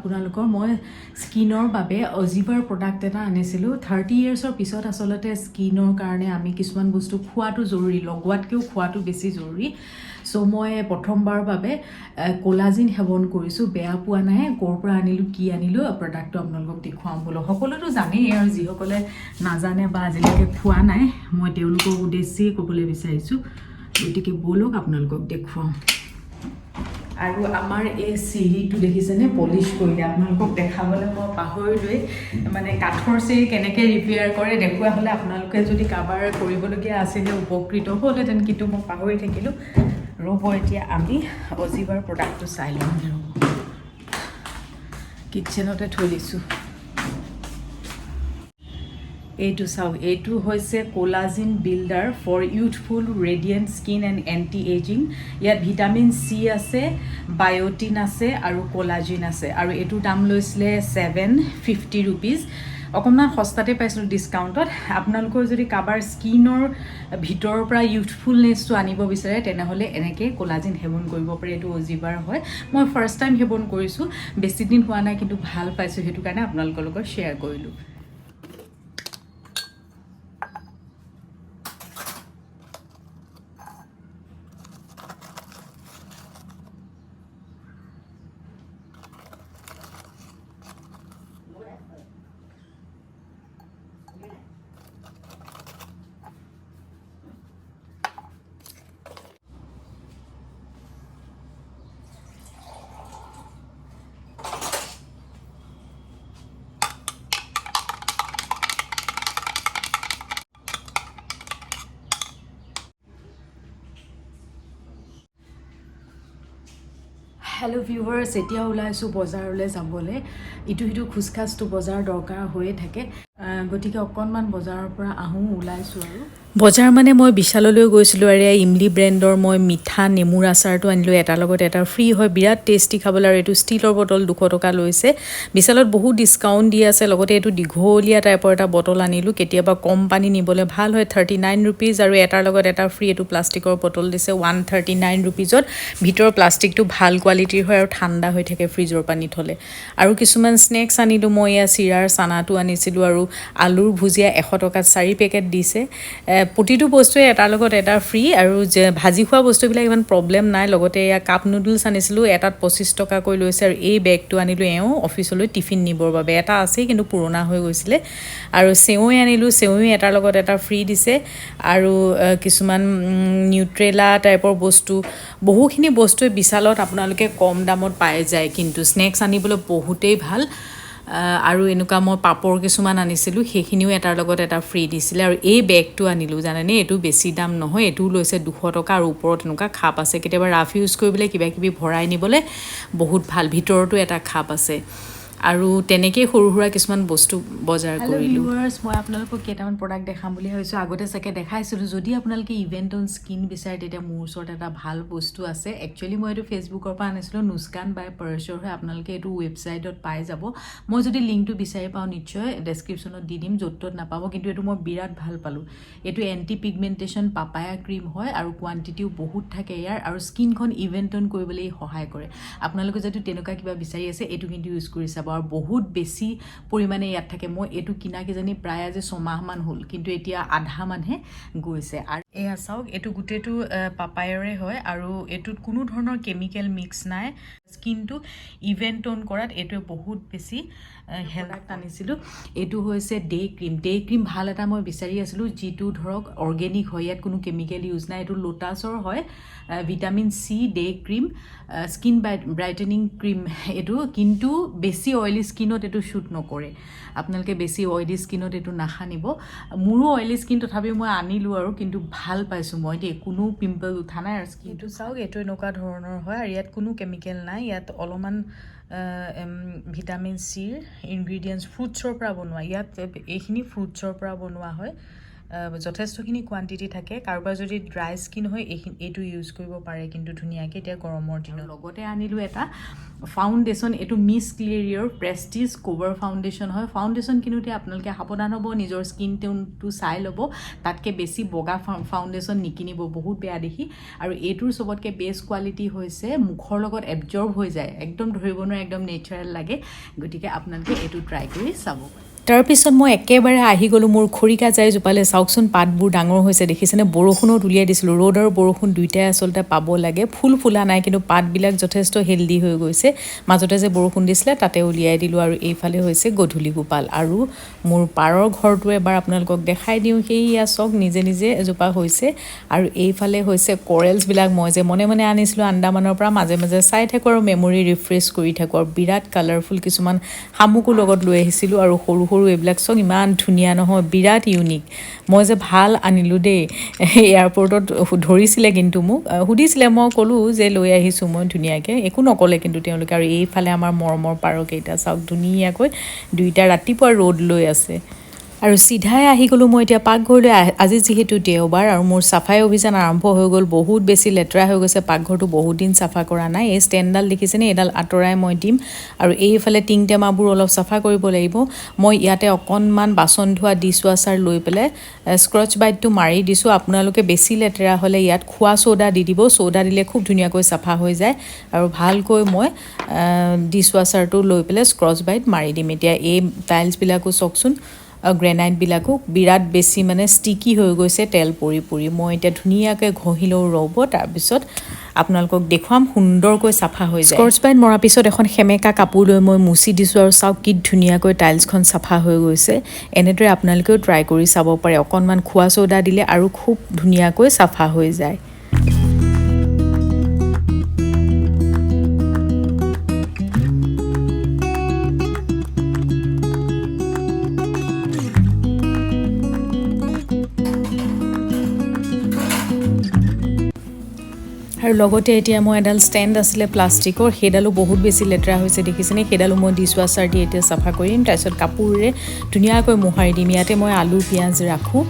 আপোনালোকৰ মই স্কিনৰ বাবে অজিভাৰ প্ৰডাক্ট এটা আনিছিলোঁ 30 ইয়াৰ্ছৰ পিছত আসলতে স্কিনৰ কাৰণে আমি কিছুমান বস্তু খোৱাটো জৰুৰী লগোৱাতকৈও খোৱাটো বেছি জৰুৰী সো মই প্ৰথমবাৰৰ বাবে কোলাজিন সেৱন কৰিছোঁ বেয়া পোৱা নাই ক'ৰ পৰা আনিলোঁ কি আনিলোঁ প্ৰডাক্টটো আপোনালোকক দেখুৱাম বোলো সকলোতো জানেই আৰু যিসকলে নাজানে বা আজিলৈকে খোৱা নাই মই তেওঁলোকৰ উদ্দেশ্যে ক'বলৈ বিচাৰিছোঁ গতিকে বলক আপোনালোকক দেখুৱাম আৰু আমাৰ এই চিৰিটো দেখিছেনে পলিশ কৰিলে আপোনালোকক দেখাবলৈ মই পাহৰিলোৱে মানে কাঠৰ চিৰি কেনেকৈ ৰিপেয়াৰ কৰে দেখুওৱা হ'লে আপোনালোকে যদি কাবাৰ কৰিবলগীয়া আছিলে উপকৃত হ'লহেঁতেন কিন্তু মই পাহৰি থাকিলোঁ ৰ'ব এতিয়া আমি অজিভাৰ প্ৰডাক্টটো চাই ল'ম ৰ'ব কিটচেনতে থৈ দিছোঁ এইটো চাওক এইটো হৈছে collagen builder for youthful radiant skin and anti ageing ইয়াত ভিটামিন চি আছে বায়'টিন আছে আৰু কোলাজিন আছে আৰু এইটোৰ দাম লৈছিলে 750 ৰুপিজ অকণমান সস্তাতে পাইছিলোঁ ডিছকাউণ্টত আপোনালোকৰ যদি কাবাৰ স্কিনৰ ভিতৰৰ পৰা ইউথফুলনেছটো আনিব বিচাৰে তেনেহ'লে এনেকৈ কোলাজিন সেৱন কৰিব পাৰে এইটো অজিভাৰ হয় মই ফাৰ্ষ্ট টাইম সেৱন কৰিছোঁ বেছি দিন হোৱা নাই কিন্তু ভাল পাইছোঁ সেইটো কাৰণে আপোনালোকৰ লগত শ্বেয়াৰ কৰিলোঁ হেল্ল' ভিউৱাৰ্ছ এতিয়া ওলাইছোঁ বজাৰলৈ যাবলৈ ইটো সিটো খোজকাজটো বজাৰ দৰকাৰ হৈয়ে থাকে গতিকে অকণমান বজাৰৰ পৰা আহোঁ ওলাইছোঁ আৰু বজাৰ মানে মই বিশাললৈ গৈছিলোঁ আৰু ইমলি ব্ৰেণ্ডৰ মই মিঠা নেমুৰ আচাৰটো আনিলোঁ এটাৰ লগত এটা ফ্ৰী হয় বিৰাট টেষ্টি খাবলৈ আৰু এইটো ষ্টীলৰ বটল 200 টকা লৈছে বিশালত বহুত ডিছকাউণ্ট দি আছে লগতে এইটো দীঘলীয়া টাইপৰ এটা বটল আনিলোঁ কেতিয়াবা কম পানী নিবলৈ ভাল হয় 39 ৰুপিজ আৰু এটাৰ লগত এটা ফ্ৰী এইটো প্লাষ্টিকৰ বটল দিছে 139 ৰুপিজত ভিতৰৰ প্লাষ্টিকটো ভাল কোৱালিটিৰ হয় আৰু ঠাণ্ডা হৈ থাকে ফ্ৰিজৰ পানী থ'লে আৰু কিছুমান স্নেক্স আনিলোঁ মই এয়া চিৰাৰ চানাটো আনিছিলোঁ আৰু আলুৰ ভুজিয়া 100 টকাত 4 পেকেট দিছে প্ৰতিটো বস্তুৱে এটাৰ লগত এটা ফ্ৰী আৰু যে ভাজি খোৱা বস্তুবিলাক ইমান প্ৰব্লেম নাই লগতে এয়া কাপ নুডলছ আনিছিলোঁ এটাত 25 টকাকৈ লৈছে আৰু এই বেগটো আনিলোঁ অফিচলৈ টিফিন নিবৰ বাবে এটা আছেই কিন্তু পুৰণা হৈ গৈছিলে আৰু চেৱৈ আনিলোঁ চেৱৈ এটাৰ লগত এটা ফ্ৰী দিছে আৰু কিছুমান নিউট্ৰেলা টাইপৰ বস্তু বহুখিনি বস্তুৱে বিশালত আপোনালোকে কম দামত পাই যায় কিন্তু স্নেক্স আনিবলৈ বহুতেই ভাল আৰু এনেকুৱা মই পাপৰ কিছুমান আনিছিলোঁ সেইখিনিও এটাৰ লগত এটা ফ্ৰী দিছিলে আৰু এই বেগটো আনিলোঁ জানেনে এইটো বেছি দাম নহয় এইটো লৈছে 200 টকা আৰু ওপৰত এনেকুৱা খাপ আছে কেতিয়াবা ৰাফ ইউজ কৰিবলৈ কিবা কিবি ভৰাই নিবলৈ বহুত ভাল ভিতৰতো এটা খাপ আছে আৰু তেনেকৈ সৰু সুৰা কিছুমান বস্তু বজাৰ কৰিলোঁ ভিউৱাৰ্ছ মই আপোনালোকক কেইটামান প্ৰডাক্ট দেখাম বুলি ভাবিছোঁ আগতে চাগে দেখাইছিলোঁ যদি আপোনালোকে ইভেণ্ট অন স্কিন বিচাৰে তেতিয়া মোৰ ওচৰত এটা ভাল বস্তু আছে একচুৱেলি মই এইটো ফেচবুকৰ পৰা আনিছিলোঁ নুস্কান বাই পাৰ্চৰ হয় আপোনালোকে এইটো ৱেবছাইটত পাই যাব মই যদি লিংকটো বিচাৰি পাওঁ নিশ্চয় ডেছক্ৰিপশ্যনত দি দিম য'ত ত'ত নাপাব কিন্তু এইটো মই বিৰাট ভাল পালোঁ এইটো এণ্টি পিগমেণ্টেশ্যন পাপায়া ক্ৰীম হয় আৰু কোৱান্টিটিও বহুত থাকে ইয়াৰ আৰু স্কিনখন ইভেণ্ট অন কৰিবলৈ সহায় কৰে আপোনালোকে যদি তেনেকুৱা কিবা বিচাৰি আছে এইটো কিন্তু ইউজ কৰি চাব আৰু বহুত বেছি পৰিমাণে ইয়াত থাকে মই এইটো কিনা কিজানি প্ৰায় আজি 6 মাহমান হ'ল কিন্তু এতিয়া আধা মানহে গৈছে আৰু এয়া চাওক এইটো গোটেইটো পাপায়ৰে হয় আৰু এইটোত কোনো ধৰণৰ কেমিকেল মিক্স নাই স্কিনটো ইভেণ্ট অন কৰাত এইটোৱে বহুত বেছি হেল্প আনিছিলোঁ এইটো হৈছে ডে ক্ৰীম ভাল এটা মই বিচাৰি আছিলোঁ যিটো ধৰক অৰ্গেনিক হয় ইয়াত কোনো কেমিকেল ইউজ নাই এইটো লোটাছৰ হয় vitamin C day cream skin brightening cream এইটো কিন্তু বেছি অইলি স্কিনত এইটো শ্বুট নকৰে আপোনালোকে বেছি অইলি স্কিনত এইটো নাসানিব মোৰো অইলি স্কিন তথাপিও মই আনিলোঁ আৰু কিন্তু ভাল পাইছোঁ মই দেই কোনো পিম্পল উঠা নাই আৰু স্কিনটো চাওক এইটো এনেকুৱা ধৰণৰ হয় আৰু ইয়াত কোনো কেমিকেল নাই ইয়াত অলপমান ভিটামিন চিৰ ইনগ্ৰিডিয়েণ্টছ ফ্ৰুটছৰ পৰা বনোৱা ইয়াত এইখিনি ফ্ৰুটছৰ পৰা বনোৱা হয় যথেষ্টখিনি কোৱান্টিটি থাকে কাৰোবাৰ যদি ড্ৰাই স্কিন হয় এইটো ইউজ কৰিব পাৰে কিন্তু ধুনীয়াকৈ এতিয়া গৰমৰ দিনত লগতে আনিলোঁ এটা ফাউণ্ডেশ্যন এইটো মিছ ক্লিয়াৰিয়ৰ প্ৰেষ্টিজ কভাৰ ফাউণ্ডেশ্যন হয় ফাউণ্ডেশ্যন কিনোতে আপোনালোকে সাৱধান হ'ব নিজৰ স্কিন টোনটো চাই ল'ব তাতকৈ বেছি বগা ফাউণ্ডেশ্যন নিকিনিব বহুত বেয়া দেখি আৰু এইটোৰ চবতকৈ বেষ্ট কোৱালিটি হৈছে মুখৰ লগত এবজৰ্ব হৈ যায় একদম ধৰিব নোৱাৰে একদম নেচাৰেল লাগে গতিকে আপোনালোকে এইটো ট্ৰাই কৰি চাব পাৰে তাৰপিছত মই একেবাৰে আহি গ'লোঁ মোৰ খৰিকা যাই জোপালে চাওকচোন পাতবোৰ ডাঙৰ হৈছে দেখিছেনে বৰষুণত উলিয়াই দিছিলোঁ ৰ'দ আৰু বৰষুণ দুইটাই আচলতে পাব লাগে ফুল ফুলা নাই কিন্তু পাতবিলাক যথেষ্ট হেল্ডি হৈ গৈছে মাজতে যে বৰষুণ দিছিলে তাতে উলিয়াই দিলোঁ আৰু এইফালে হৈছে গধূলি গোপাল আৰু মোৰ পাৰৰ ঘৰটো এবাৰ আপোনালোকক দেখাই দিওঁ সেয়া চাওক নিজে নিজে এজোপা হৈছে আৰু এইফালে হৈছে কৰেলছবিলাক মই যে মনে মনে আনিছিলোঁ আন্দামানৰ পৰা মাজে মাজে চাই থাকোঁ আৰু মেমৰি ৰিফ্ৰেছ কৰি থাকোঁ আৰু বিৰাট কালাৰফুল কিছুমান শামুকো লগত লৈ আহিছিলোঁ আৰু সৰু সৰু এইবিলাক চব ইমান ধুনীয়া নহয় বিৰাট ইউনিক মই যে ভাল আনিলোঁ দেই এয়াৰপৰ্টত ধৰিছিলে কিন্তু মোক সুধিছিলে মই ক'লোঁ যে লৈ আহিছোঁ মই ধুনীয়াকৈ একো নক'লে কিন্তু তেওঁলোকে আৰু এইফালে আমাৰ মৰমৰ পাৰকেইটা চাওক ধুনীয়াকৈ দুইটা ৰাতিপুৱা ৰ'দ লৈ আছে আৰু চিধাই আহি গ'লোঁ মই এতিয়া পাকঘৰলৈ আজি যিহেতু দেওবাৰ আৰু মোৰ চাফাই অভিযান আৰম্ভ হৈ গ'ল বহুত বেছি লেতেৰা হৈ গৈছে পাকঘৰটো বহুত দিন চাফা কৰা নাই এই ষ্টেণ্ডডাল দেখিছেনে এইডাল আঁতৰাই মই দিম আৰু এইফালে টিং টেমাবোৰ অলপ চাফা কৰিব লাগিব মই ইয়াতে অকণমান বাচন ধোৱা ডিছৱাশ্বাৰ লৈ পেলাই স্ক্ৰচ বাইটটো মাৰি দিছোঁ আপোনালোকে বেছি লেতেৰা হ'লে ইয়াত খোৱা চ'ডা দি দিব চ'ডা দিলে খুব ধুনীয়াকৈ চাফা হৈ যায় আৰু ভালকৈ মই ডিছৱাশ্বাৰটো লৈ পেলাই স্ক্ৰচ বাইট মাৰি দিম এতিয়া এই টাইলছবিলাকো চাওকচোন গ্ৰেনাইটবিলাকো বিৰাট বেছি মানে ষ্টিকি হৈ গৈছে তেল পৰি পৰি মই এতিয়া ধুনীয়াকৈ ঘঁহি লওঁ ৰ'ব তাৰপিছত আপোনালোকক দেখুৱাম সুন্দৰকৈ চাফা হৈ যায় স্কৰ্চ বাইট মৰাৰ পিছত এখন সেমেকা কাপোৰ লৈ মই মুচি দিছোঁ আৰু চাওক কি ধুনীয়াকৈ টাইলছখন চাফা হৈ গৈছে এনেদৰে আপোনালোকেও ট্ৰাই কৰি চাব পাৰে অকণমান খোৱা চ'ডা দিলে আৰু খুব ধুনীয়াকৈ চাফা হৈ যায় আৰু লগতে এতিয়া মই এডাল ষ্টেণ্ড আছিলে প্লাষ্টিকৰ সেইডালো বহুত বেছি লেতেৰা হৈছে দেখিছেনে সেইডালো মই ডিছৱাশ্বাৰ দি এতিয়া চাফা কৰিম তাৰপিছত কাপোৰেৰে ধুনীয়াকৈ মোহাৰি দিম ইয়াতে মই আলু পিঁয়াজ ৰাখোঁ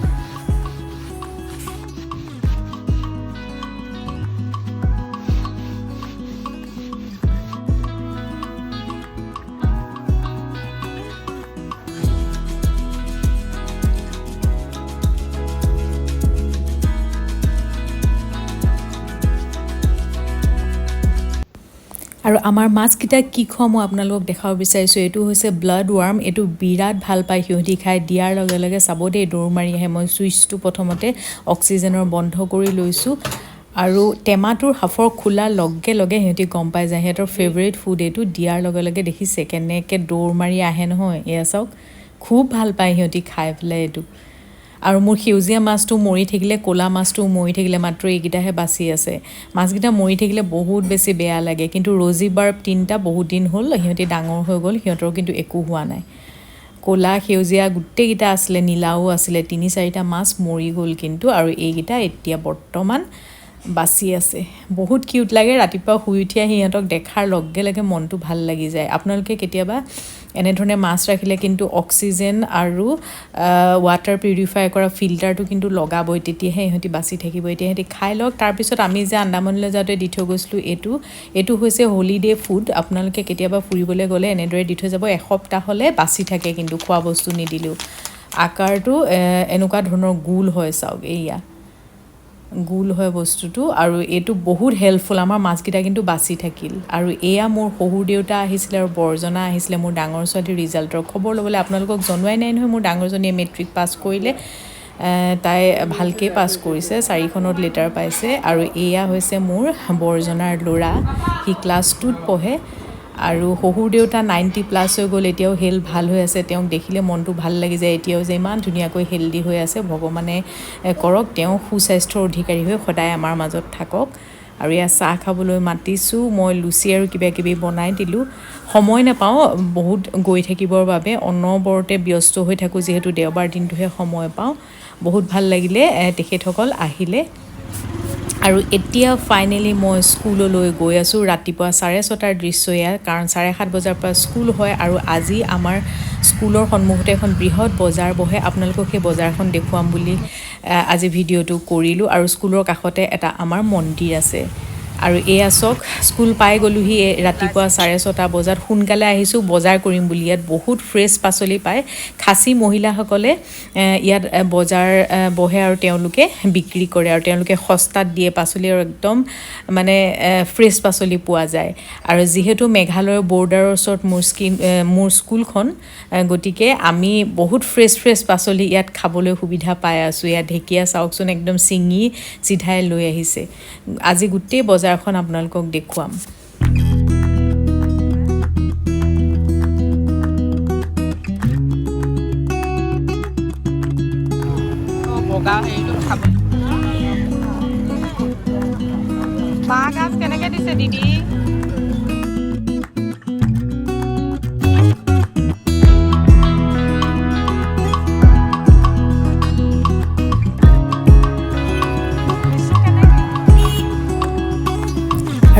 আৰু আমাৰ মাছকেইটা কি খোৱা মই আপোনালোকক দেখাব বিচাৰিছোঁ এইটো হৈছে ব্লাড ৱাৰ্ম এইটো বিৰাট ভাল পায় সিহঁতি খাই দিয়াৰ লগে লগে চাব দেই দৌৰ মাৰি আহে মই ছুইচটো প্ৰথমতে অক্সিজেনৰ বন্ধ কৰি লৈছোঁ আৰু টেমাটোৰ হাফৰ খোলাৰ লগে লগে সিহঁতি গম পাই যায় সিহঁতৰ ফেভৰেট ফুড এইটো দিয়াৰ লগে লগে দেখিছে কেনেকৈ দৌৰ মাৰি আহে নহয় এয়া চাওক খুব ভাল পায় সিহঁতি খাই পেলাই এইটো আৰু মোৰ সেউজীয়া মাছটো মৰি থাকিলে ক'লা মাছটো মৰি থাকিলে মাত্ৰ এইকেইটাহে বাচি আছে মাছকেইটা মৰি থাকিলে বহুত বেছি বেয়া লাগে কিন্তু ৰজি বাৰ্ব 3টা বহুত দিন হ'ল সিহঁতি ডাঙৰ হৈ গ'ল সিহঁতৰ কিন্তু একো হোৱা নাই ক'লা সেউজীয়া গোটেইকেইটা আছিলে নীলাও আছিলে 3-4টা মাছ মৰি গ'ল কিন্তু আৰু এইকেইটা এতিয়া বৰ্তমান বাচি আছে বহুত কিউট লাগে ৰাতিপুৱা শুই উঠি সিহঁতক দেখাৰ লগে লগে মনটো ভাল লাগি যায় আপোনালোকে কেতিয়াবা এনেধৰণে মাছ ৰাখিলে কিন্তু অক্সিজেন আৰু ৱাটাৰ পিউৰিফাই কৰা ফিল্টাৰটো কিন্তু লগাবই তেতিয়াহে সিহঁতি বাচি থাকিব এতিয়া সিহঁতি খাই লওক তাৰপিছত আমি যে আন্দামানলৈ যাওঁতে দি থৈ গৈছিলোঁ এইটো হৈছে হলিডে ফুড আপোনালোকে কেতিয়াবা ফুৰিবলৈ গ'লে এনেদৰে দি থৈ যাব এসপ্তাহ হ'লে বাচি থাকে কিন্তু খোৱা বস্তু নিদিলেও আকাৰটো এনেকুৱা ধৰণৰ গোল হয় চাওক এইয়া গোল হয় বস্তুটো আৰু এইটো বহুত হেল্পফুল আমাৰ মাছকেইটা কিন্তু বাচি থাকিল আৰু এয়া মোৰ শহুৰ দেউতা আহিছিলে আৰু বৰজনা আহিছিলে মোৰ ডাঙৰ ছোৱালীৰ ৰিজাল্টৰ খবৰ ল'বলৈ আপোনালোকক জনোৱাই নাই নহয় মোৰ ডাঙৰজনীয়ে মেট্ৰিক পাছ কৰিলে তাই ভালকৈ পাছ কৰিছে 4খনত লেটাৰ পাইছে আৰু এয়া হৈছে মোৰ বৰজনাৰ ল'ৰা সি ক্লাছ 2ত পঢ়ে আৰু শহুৰ দেউতা 90+ হৈ গ'ল এতিয়াও হেল্থ ভাল হৈ আছে তেওঁক দেখিলে মনটো ভাল লাগি যায় এতিয়াও যে ইমান ধুনীয়াকৈ হেল্ডি হৈ আছে ভগৱানে কৰক তেওঁ সুস্বাস্থ্যৰ অধিকাৰী হৈ সদায় আমাৰ মাজত থাকক আৰু এয়া চাহ খাবলৈ মাতিছোঁ মই লুচি আৰু কিবা কিবি বনাই দিলোঁ সময় নাপাওঁ বহুত গৈ থাকিবৰ বাবে অনবৰতে ব্যস্ত হৈ থাকোঁ যিহেতু দেওবাৰ দিনটোহে সময় পাওঁ বহুত ভাল লাগিলে তেখেতসকল আহিলে আৰু এতিয়া ফাইনেলি মই স্কুললৈ গৈ আছোঁ ৰাতিপুৱা 6:30 দৃশ্য এয়া কাৰণ 7:30 বজাৰ পৰা স্কুল হয় আৰু আজি আমাৰ স্কুলৰ সন্মুখতে এখন বৃহৎ বজাৰ বহে আপোনালোকক সেই বজাৰখন দেখুৱাম বুলি আজি ভিডিঅ'টো কৰিলোঁ আৰু স্কুলৰ কাষতে এটা আমাৰ মন্দিৰ আছে আৰু এয়া চাওক স্কুল পাই গ'লোহি ৰাতিপুৱা 6:30 বজাত সোনকালে আহিছোঁ বজাৰ কৰিম বুলি ইয়াত বহুত ফ্ৰেছ পাচলি পায় খাচী মহিলাসকলে ইয়াত বজাৰ বহে আৰু তেওঁলোকে বিক্ৰী কৰে আৰু তেওঁলোকে সস্তাত দিয়ে পাচলি আৰু একদম মানে ফ্ৰেছ পাচলি পোৱা যায় আৰু যিহেতু মেঘালয়ৰ বৰ্ডাৰৰ ওচৰত মোৰ স্কুলখন গতিকে আমি বহুত ফ্ৰেছ পাচলি ইয়াত খাবলৈ সুবিধা পাই আছোঁ ইয়াত ঢেকীয়া চাওকচোন একদম চিঙি চিধাই লৈ আহিছে আজি গোটেই বজাৰখন আপোনালোকক দেখুৱাম বগা হেৰিটো খাব বাঁহ গাজ কেনেকৈ দিছে দিদি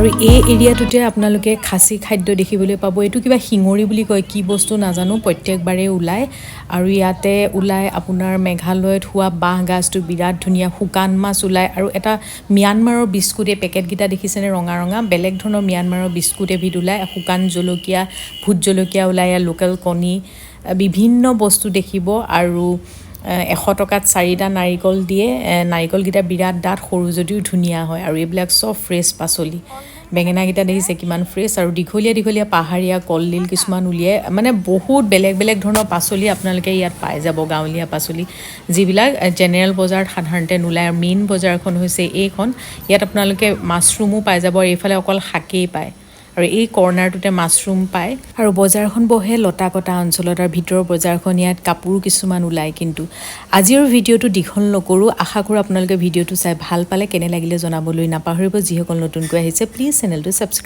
আৰু এই এৰিয়াটোতে আপোনালোকে খাচী খাদ্য দেখিবলৈ পাব এইটো কিবা শিঙৰি বুলি কয় কি বস্তু নাজানো প্ৰত্যেকবাৰে ওলায় আৰু ইয়াতে ওলায় আপোনাৰ মেঘালয়ত হোৱা বাঁহ গাজটো বিৰাট ধুনীয়া শুকান মাছ ওলায় আৰু এটা ম্যানমাৰৰ বিস্কুট এই পেকেটকেইটা দেখিছেনে ৰঙা ৰঙা বেলেগ ধৰণৰ ম্যানমাৰৰ বিস্কুট এবিধ ওলায় শুকান জলকীয়া ভোট জলকীয়া ওলায় ইয়াৰ লোকেল কণী বিভিন্ন বস্তু দেখিব আৰু 100 টকাত 4টা নাৰিকল দিয়ে নাৰিকলকেইটা বিৰাট ডাঠ সৰু যদিও ধুনীয়া হয় আৰু এইবিলাক চব ফ্ৰেছ পাচলি বেঙেনাকেইটা দেখিছে কিমান ফ্ৰেছ আৰু দীঘলীয়া পাহাৰীয়া কলডিল কিছুমান উলিয়াই মানে বহুত বেলেগ ধৰণৰ পাচলি আপোনালোকে ইয়াত পাই যাব গাঁৱলীয়া পাচলি যিবিলাক জেনেৰেল বজাৰত সাধাৰণতে নোলায় আৰু মেইন বজাৰখন হৈছে এইখন ইয়াত আপোনালোকে মাছৰুমো পাই যাব আৰু এইফালে অকল শাকেই পায় আৰু এই কৰ্নাৰটোতে মাছৰুম পায় আৰু বজাৰখন বহে লতাকটা অঞ্চলত আৰু ভিতৰৰ বজাৰখন ইয়াত কাপোৰ কিছুমান ওলায় কিন্তু আজিৰ ভিডিঅ'টো দীঘল নকৰোঁ আশা কৰোঁ আপোনালোকে ভিডিঅ'টো চাই ভাল পালে কেনে লাগিলে জনাবলৈ নাপাহৰিব যিসকল নতুনকৈ আহিছে প্লিজ চেনেলটো ছাবস্ক্ৰাইব